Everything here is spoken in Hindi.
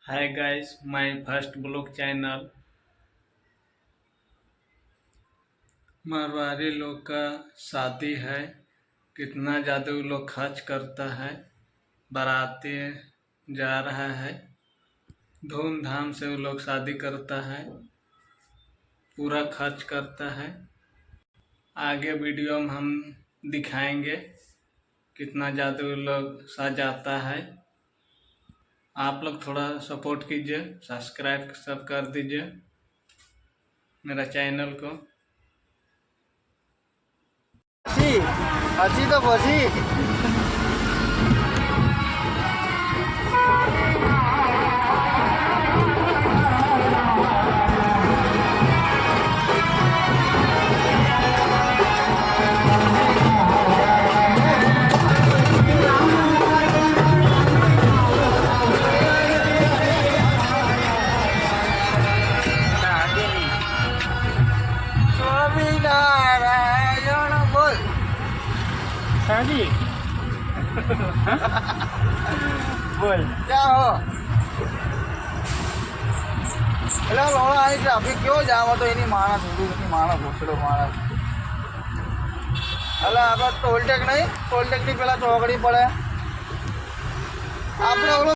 Hi guys, my first blog channel. Marwari लोग का शादी है, कितना ज़्यादा वो लोग खर्च करता है। बाराती जा रहा है, धूमधाम से वो लोग शादी करता है, पूरा खर्च करता है। आगे वीडियो में हम दिखाएंगे कितना ज़्यादा वो लोग सजाता है। आप लोग थोड़ा सपोर्ट कीजिए, सब्सक्राइब सब कर दीजिए मेरा चैनल को। अच्छी तो बसी स्वामीनारायण बोल शादी बोल क्या हो એટલે લોડા અહીં ટ્રાફિક કેવો જામ હતો એની માણસ ઊંધું નથી માણસ ઘૂસડો માણસ એટલે આપણે ટોલટેક નહીં ટોલટેકની પેલા ચોકડી પડે આપણે ઓલો